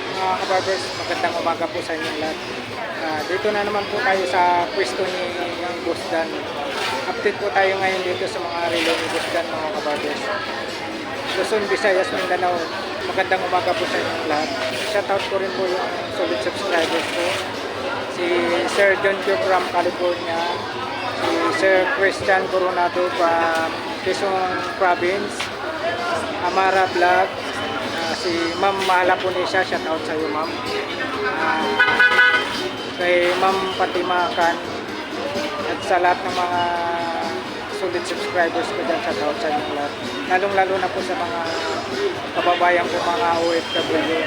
Mga kabarbers, magandang umaga po sa inyong lahat. Dito na naman po tayo sa pwesto ni Boss Dan. Update po tayo ngayon dito sa mga relay ni Boss Dan, mga kabarbers. Luzon, Visayas, Mindanao, magandang umaga po sa inyong lahat. Shoutout ko rin po yung solid subscribers ko. Si Sir John Q from California, si Sir Christian Coronado from Quezon Province, Amara Vlog, si Ma'am Mahala Punisha, shoutout sa iyo ma'am. Kay Ma'am Fatima Khan at sa lahat ng mga solid subscribers ko dyan, shoutout sa inyo lahat. Lalong-lalo na po sa mga kababayan ko, mga OFW.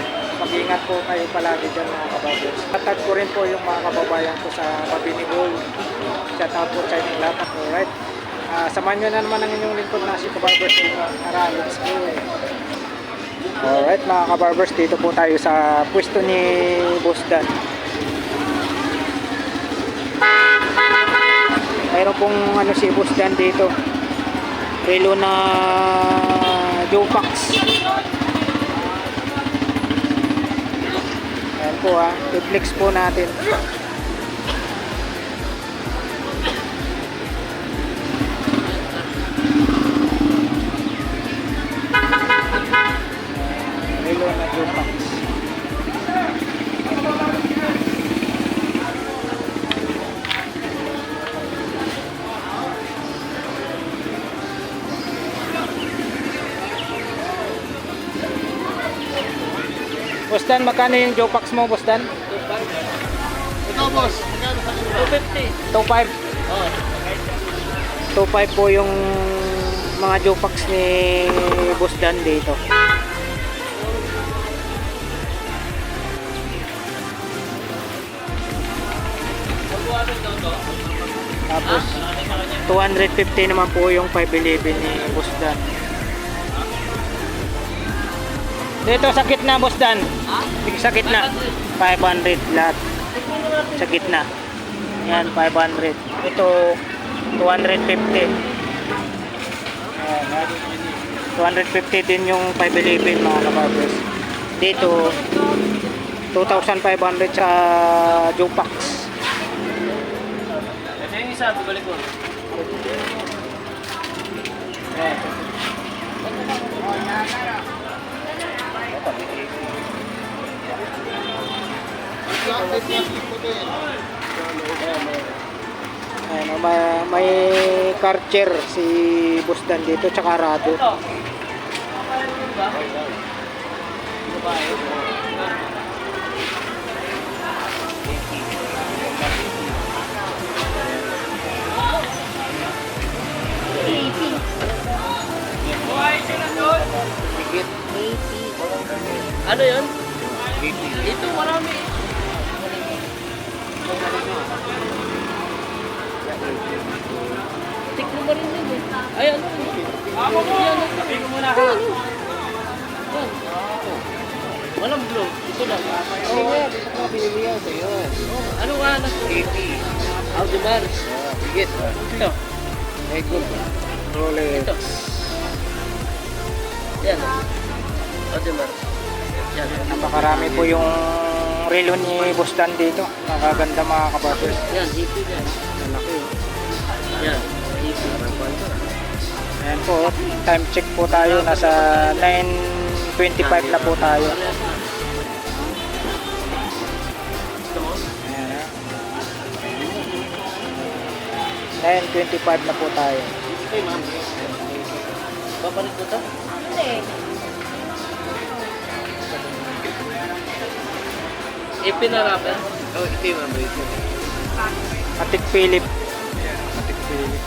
Mag-ingat po kayo palagi dyan, mga kababers. Shoutout ko rin po yung mga kababayan ko sa Mabinigol. Shoutout po sa inyo lahat. Alright. Samahan nyo na naman ang inyong lingkod na si Kabarbers. Let's go. Alright mga kabarbers, dito po tayo sa pwesto ni Boss Dan. Mayroon pong ano si Boss Dan dito, relo na Jopax. Ayan po i-flex po natin. Relo na Jopax. Boss Dan, magkano yung Jopax mo, Boss Dan? 2.5. Ikaw, boss, magkano sa kanila? 2.5. 2.5 po yung mga Jopax ni Boss Dan dito. Tapos 250 naman po yung 511 ni Boss Dan. Dito sa gitna, Boss Dan. Sa gitna. 500 lahat. Sa gitna. Yan, 500. Ito, 250. 250 din yung 511 mga kabarbers. Dito, 2,500 sa Jopax. Ito yung isa, balik ko. Ayan, may Karcher si Boss Dan dito, tsaka Rado. Ano yun? Ito marami. Tiklo mo rin yun eh. Ay ano? Ako mo! Sabi ko muna ha. Yan. Walang blue. Ito lang. Oo nga, dito ko pinilihan sa iyo. Ano nga anak ko? 80. Aldemar. Higit. Ito. May good. Rolex. Ito. Yan. Aldemar. Yan. Napakarami po yung relo ni Boss Dan dito. Nakaganda mga kabarbers. Yan. EP yan. Malaki. Yan. EP. Ayan po, time check po tayo. Nasa 9:25 na po tayo. Ayan, 9:25 na po tayo. Okay ma'am. Babalik ko to? Hindi. EP na rapper? Oh, ito yung ma'am. Atik Philip. Atik Philip.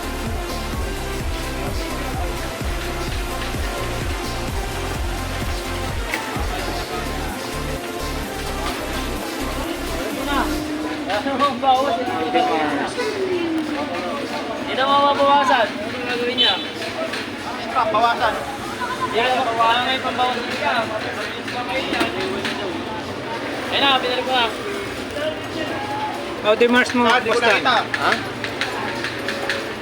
Ang bawas. Hindi na mababawasan. Ano ang gagawin niya? Stop, bawasan. Yan, wala nga yung pambawas niya. Ayun na, pinalik ko na. Audi Mars mo, Ah, di ko Boss Dan. nakita. Ha?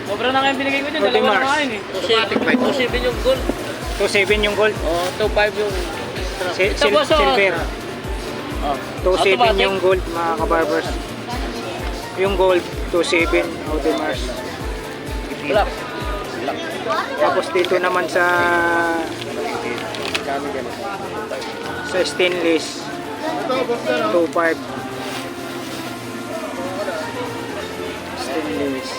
Sobra na nga yung binigay ko dyan. Forty Dalawa na Mars. nga yun eh. 2.7 yung gold. 2.7 yung gold. O, 2.5 yung... Silver. Oh. 2.7 Automatic. yung gold mga kabarbers. Yung gold 2.7 Audemars. Black. Tapos dito naman sa stainless Ito, boss Dan. 2.5 stainless.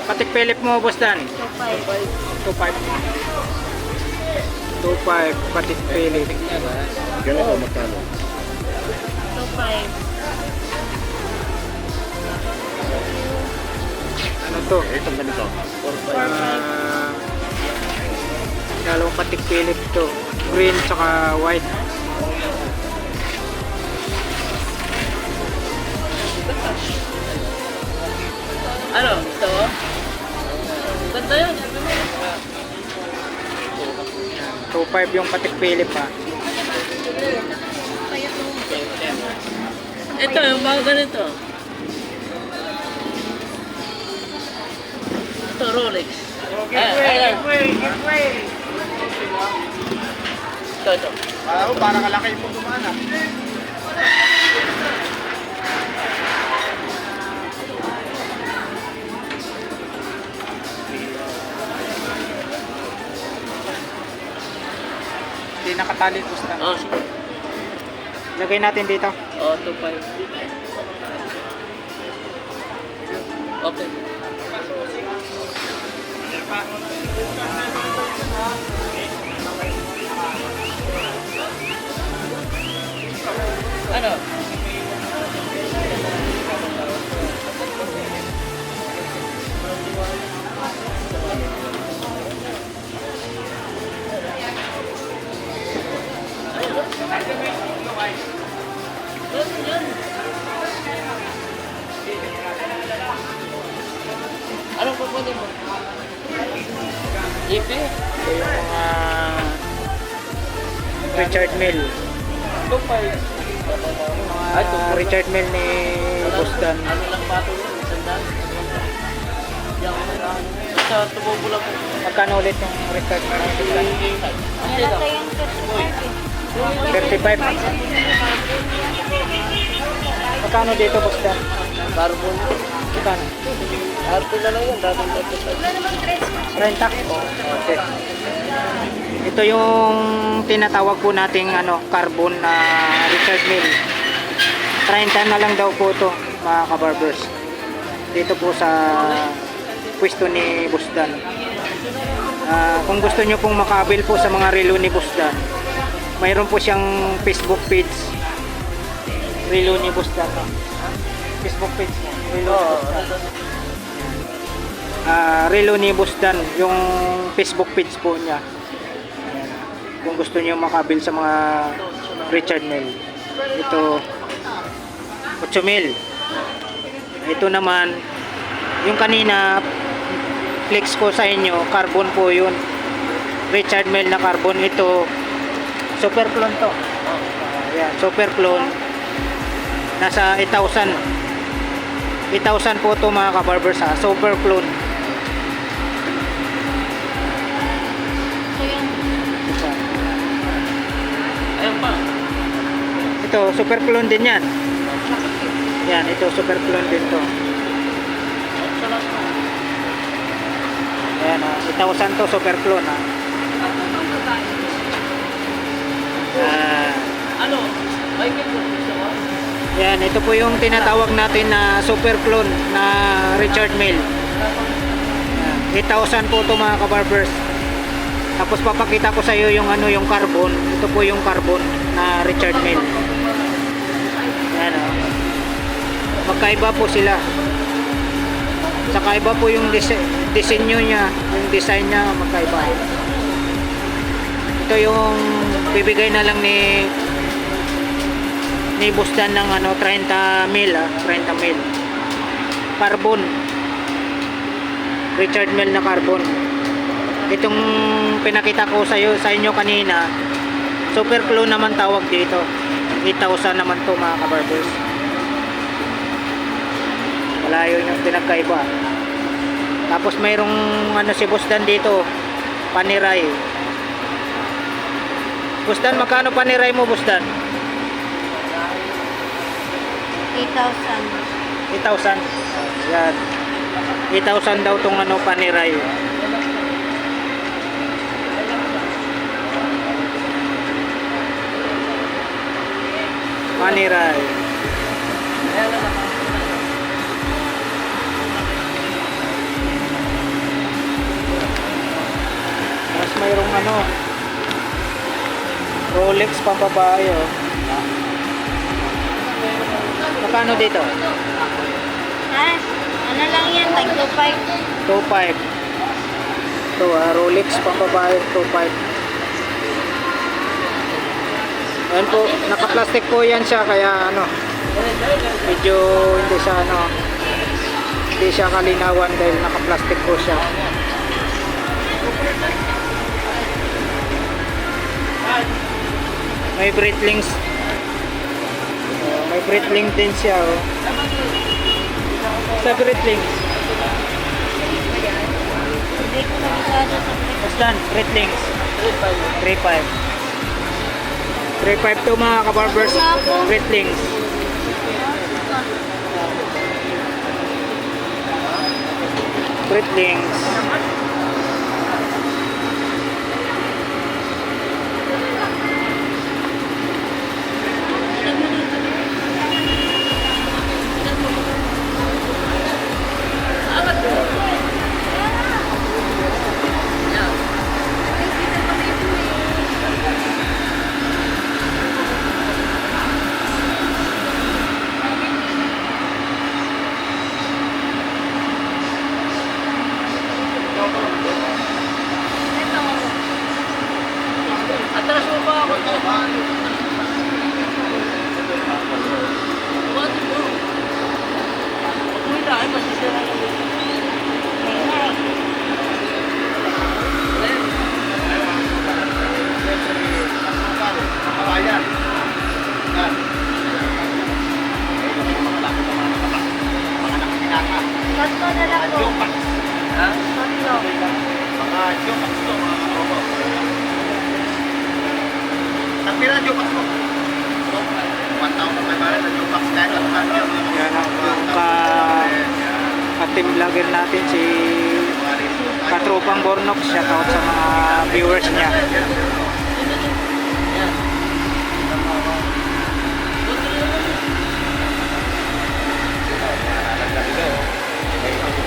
Patik Philip mo, boss Dan. 2.5 Patik Philip. Ganito, magkano? Ano to? Itong ganito. Dalawang Patik Philip to. Green tsaka white. Ano? Ito? Ganda yun. 2.5 yung Patik Philip ha. Ito, yung mga ganito. Ito, Rolex. Ito. Parang kalaki mo dumana. Hindi nakatali, boss Dan. Oh, sige. Lagay natin dito. Oh, 2.5. Okay. Ano? Anong pupunta mo? Ipi? Ito yung mga Richard Mille. 2.5. Ay, Richard Mille ni Boss Dan. Ano lang pa ito yun? Sandaan? Yan. Sa tumubula po. Magkano ulit yung Richard Mille ni Boss Dan? Kasi lang. 35. Magkano dito, Boss Dan? Carbon. Magkano? Arte na lang yun. Dating 35. 30? Okay. Ito yung tinatawag po nating carbon na Richard Mille. 30 na lang daw po ito, mga kabarbers. Dito po sa pwesto ni Boss Dan. Kung gusto nyo pong makabil po sa mga relo ni Boss Dan, mayroon po siyang Facebook page. Relo ni Boss Dan. Facebook page mo. Relo ni Boss Dan. Relo ni Boss Dan, yung Facebook page po niya. Ayan. Kung gusto niyo makabil sa mga Richard Mille, ito 8,000. Ito naman yung kanina flex ko sa inyo, carbon po yun, Richard Mille na carbon. Ito super clone to. Ayan, super clone, nasa 8,000 po to mga kabarbers ha. Super clone. Ayun pa. Ito, super clone din yan. Yan, ito, super clone din to. Ayan, 1,000 to, super clone ha. Ano? Michael po. Yan, ito po yung tinatawag natin na super clone na Richard Mille. Yan, 8,000 po to mga kabarbers. Tapos papakita ko sa iyo yung yung carbon. Ito po yung carbon na Richard Mille. Yan o. Magkaiba po sila. Saka iba po yung disenyo niya, yung design niya magkaiba. Ito yung bibigay na lang ni Boss Dan ng 30 mil 30 mil. Carbon. Richard Mille na carbon. Itong pinakita ko sa inyo kanina, super clone naman tawag dito. 8,000 naman to mga kabarbers. Wala yun yung pinagkaiba. Tapos mayroong si Boss Dan dito, paniray. Busdan, magkano paniray mo, Busdan? 8,000. 8,000. Yan. 8,000 daw tong ano, paniray. Paniray. Mas mayroong ano, Rolex pang babae, oh. Magkano dito? Ha? Ano lang yan? Tag 2,500. 2.5. Ito, Rolex pang babae, 2.5. Ayan po, naka-plastic po yan siya, kaya ano, medyo hindi siya ano, hindi siya kalinawan dahil naka-plastic po siya. May breathlings. May breathling din siya, oh. Sa breathlings. Hindi ko masyado sa Basta, breathlings. 3.5. 3.5 to mga kabarbers. Breathlings. Breathlings. Atras mo pa ako. Bakit mo? Huwag mo ilahin, masisira ka mo. Kabayan. Yan. Mga nakapinaka. Tatlo na lang po. Jopak. Ha? Tatlo. Mga jopak to, mga katropa. Tapira jopak to. 1,500 na jopak. Kahit ang kanya. Yan ang ka-team vlogger natin si Katropang Bornok. Shoutout sa mga viewers niya.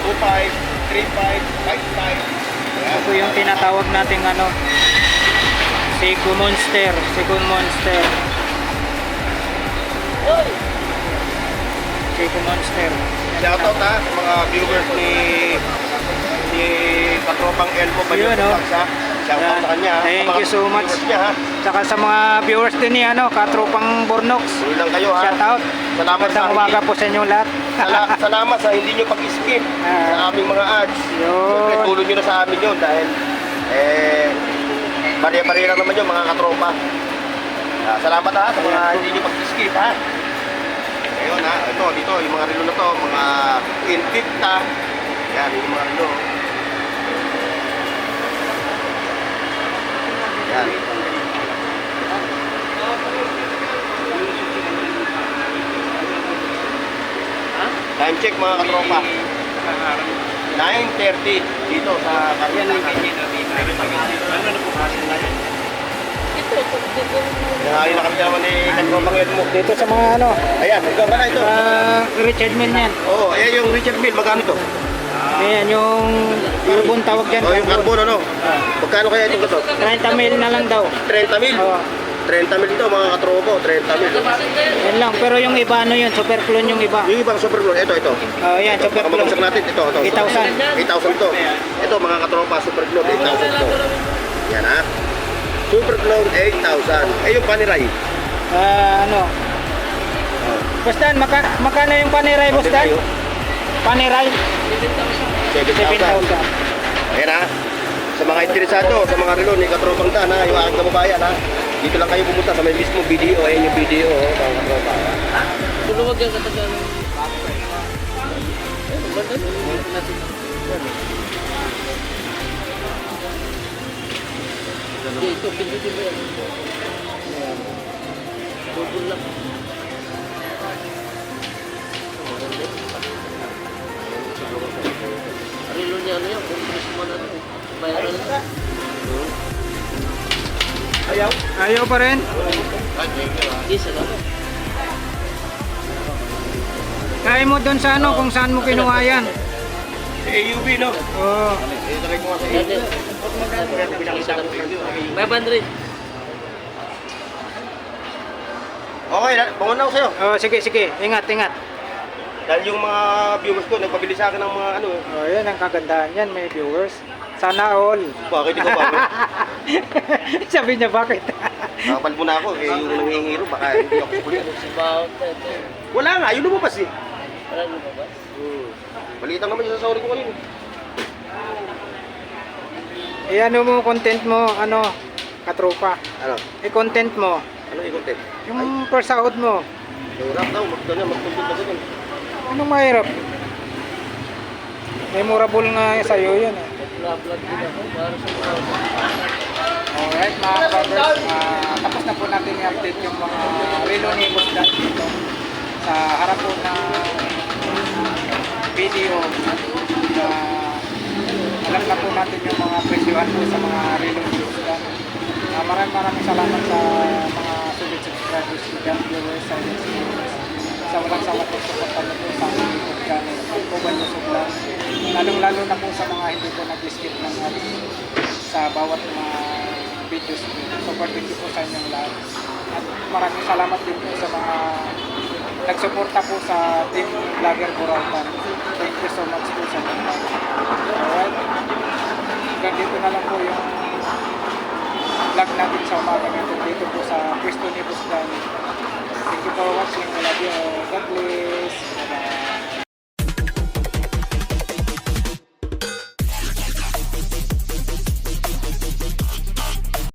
Two five, 3.5, 5.5. Ito yung tinatawag nating ano, Seiko Monster. Seiko Monster. Seiko Monster. Shoutout ha sa mga viewers ni Katropang Elmo Yun, oh. Shoutout sa kanya. ha. Thank Sa mga you so much. viewers niya, ha. Saka sa mga viewers din ni ano, Katropang Bornox. Tuloy lang kayo ha. Shoutout. Salamat sa Magandang umaga po sa inyong lahat. Salamat sa hindi nyo pag-skip sa aming mga ads. Siyempre, Yun. tulong nyo na sa amin yun dahil bariya-bariya lang naman yun mga katropa. Salamat ha sa mga hindi nyo pag-skip ha. Ayun ha, ito, dito, yung mga relo na to, mga Invicta. Yan, yung mga relo. Yan. Time check mga katropa. 9:30 dito sa Karyana. Ayun na kami naman ni Katropang Elmo. Dito sa mga ano, Ayan, ikaw ba na ito? Richard Mille yan. Oo, ayan yung Richard Mille, magkano ito? Ayan yung carbon tawag dyan. Oh, yung carbon ano? Magkano kaya itong ito? 30 mil na lang daw. 30 mil? Oo. 30 mil ito mga katropo, 30 mil. Yan lang. Pero yung iba ano yun, super clone yung iba. Yung ibang super clone, ito. Yan, super clone. Pagkabagsak natin, ito. 8,000. 8,000 ito. Ito mga katropa, super clone, 8,000 ito. Yan ha. Super clone, 8,000. Eh yung paniray. Ano? Bustan, magkano yung paniray, Bustan? Paniray? 7,000. 7,000. Ayan ha. Sa mga interesado, sa mga relo ni Katropang Dan ha, yung aking kababayan ha. Dito lang kayo pumunta sa may mismo video. Ayan yung video, mga katropa ha. Tuluwag yung katagal. Hindi, ito, pindutin mo yan. Double lang. Rilo niya ano yan, kung gusto mo na bayaran lang. Ayaw pa rin? Hindi, salamat. Try mo doon sa ano, kung saan mo kinuha yan. AUV, no? Oo. Ilagay ko nga sa Dati, 500. Okay, bangon na ako sa'yo. Oh, sige, sige. Ingat, ingat. Dahil yung mga viewers ko, nagpabili sa akin ng mga ano, Oh, yan ang kagandahan yan, may viewers. Sana all. bakit di ko bago? Sabi niya, bakit? Nakapal mo na ako, eh, yung nangihiro, baka hindi ako kulit. Si Baot na ito. Wala nga, yun lumabas eh. Wala mo ba ba? Balitan naman yung sa sorry ko kanina. Ano mo, content mo, ano, katropa. Ano? I-content mo. Ano yung content? Yung first sahod mo. Hirap daw, mag-content na ganyan. Anong mahirap? Memorable nga sa'yo yun. Eh. Nag-vlog din ako para sa mga Alright mga kabarbers, tapos na po natin i-update yung mga relo ni Boss Dan dito sa harap po ng video. Alam na po natin yung mga presyohan po sa mga relo ni Boss Dan. Maraming salamat sa mga solid subscribers, young viewers, sa walang sawa po suporta na po sa aming YouTube channel. Po ba nyo sublang? Lalong-lalo na po sa mga hindi po nag-skip ng ads sa bawat mga videos po. Super thank you po sa inyong lahat. At maraming salamat din po sa mga nagsuporta po sa Team Vlogger Burautan. Thank you so much po sa mga. Alright. Hanggang dito na lang po yung vlog natin sa umaga nito dito po sa pwesto ni Boss Dan. Thank you for watching. I love you all. God bless. Bye-bye.